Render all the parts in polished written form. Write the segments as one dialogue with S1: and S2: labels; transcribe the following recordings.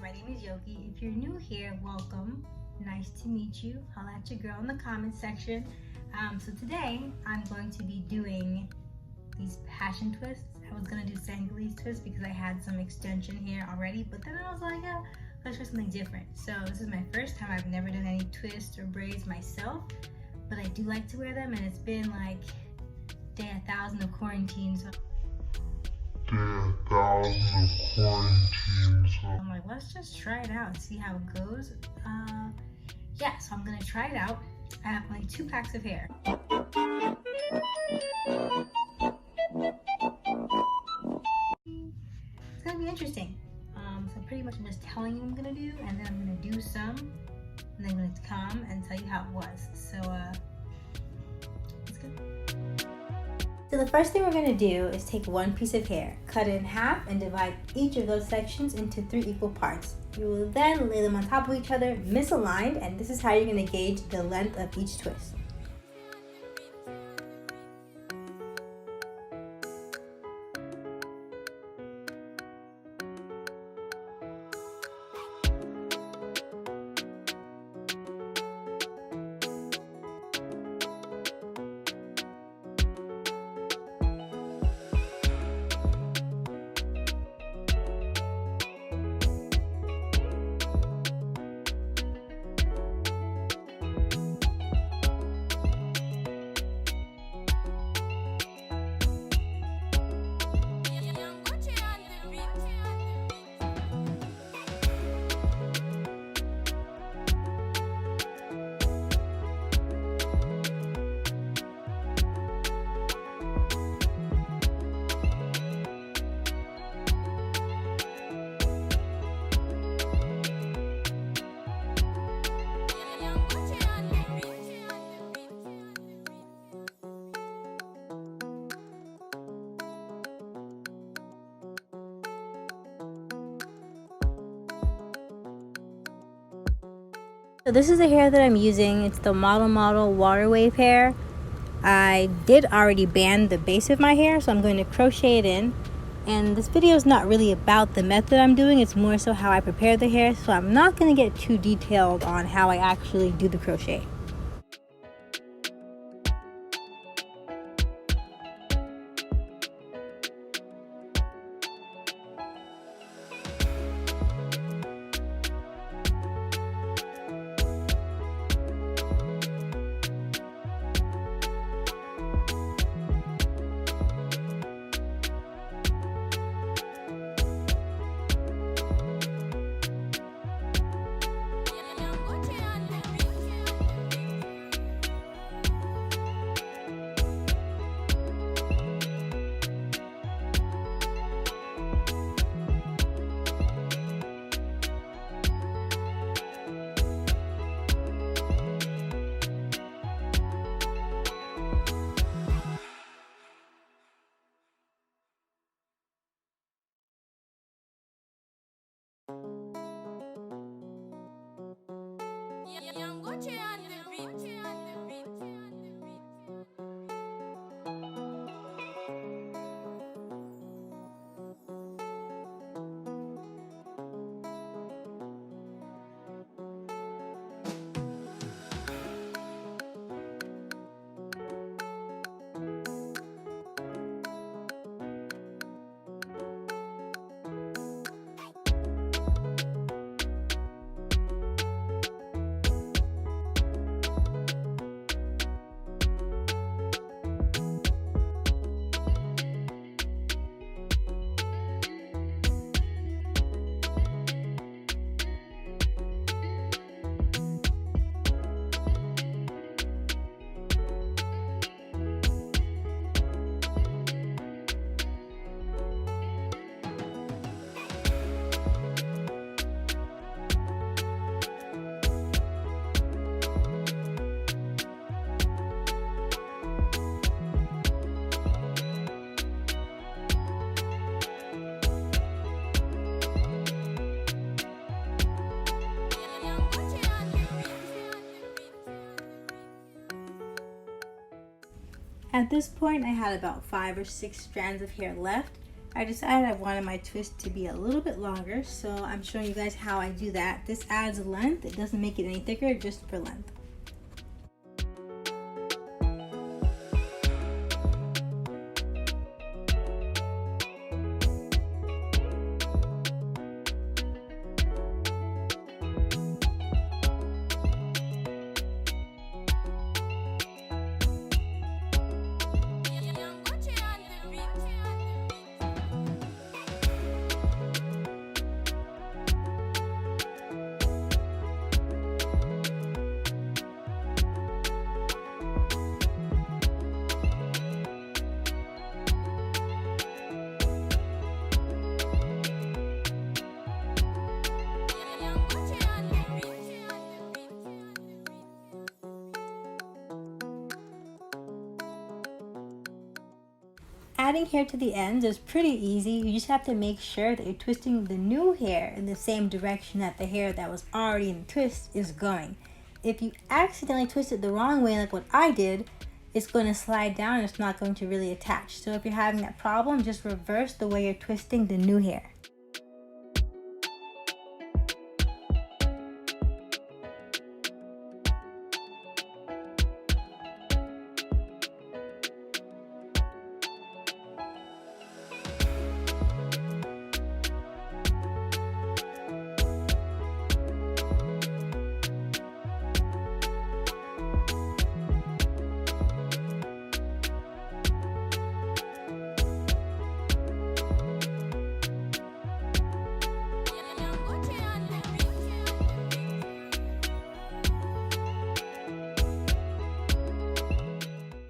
S1: my name is Yogi. If you're new here, welcome. Nice to meet you. Holla at your girl in the comment section. So today I'm going to be doing these passion twists. I was gonna do Senegalese twists because I had some extension hair already, but then I was like, let's try something different. So this is my first time. I've never done any twists or braids myself, but I do like to wear them, and it's been like day 1,000 of quarantine, so I'm like, let's just try it out and see how it goes. Yeah, so I'm gonna try it out. I have only 2 packs of hair. It's gonna be interesting. So pretty much I'm just telling you what I'm gonna do, and then I'm gonna do some, and then I'm gonna come and tell you how it was. So let's go. So the first thing we're gonna do is take one piece of hair, cut it in half, and divide each of those sections into 3 equal parts. You will then lay them on top of each other, misaligned, and this is how you're gonna gauge the length of each twist. So this is the hair that I'm using. It's the Model Water Wave hair. I did already band the base of my hair, so I'm going to crochet it in. And this video is not really about the method I'm doing, it's more so how I prepare the hair, so I'm not going to get too detailed on how I actually do the crochet. At this point, I had about 5 or 6 strands of hair left. I decided I wanted my twist to be a little bit longer, so I'm showing you guys how I do that. This adds length. It doesn't make it any thicker, just for length. Adding hair to the ends is pretty easy. You just have to make sure that you're twisting the new hair in the same direction that the hair that was already in the twist is going. If you accidentally twist it the wrong way, like what I did, it's going to slide down and it's not going to really attach. So if you're having that problem, just reverse the way you're twisting the new hair.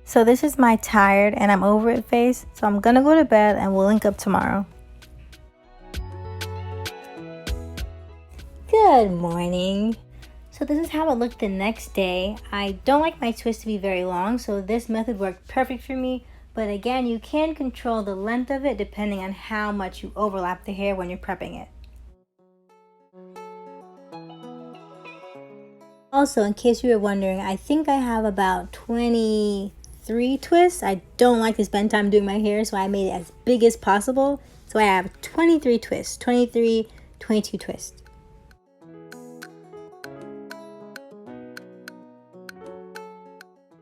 S1: So this is my tired and I'm over it face. So I'm gonna go to bed and we'll link up tomorrow. Good morning. So this is how it looked the next day. I don't like my twist to be very long, so this method worked perfect for me. But again, you can control the length of it depending on how much you overlap the hair when you're prepping it. Also, in case you were wondering, I think I have about 23 twists. I don't like to spend time doing my hair, so I made it as big as possible. So I have 23 twists, 22 twists.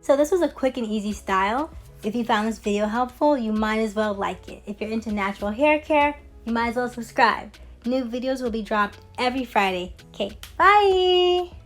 S1: So this was a quick and easy style. If you found this video helpful, you might as well like it. If you're into natural hair care, you might as well subscribe. New videos will be dropped every Friday. Okay, bye!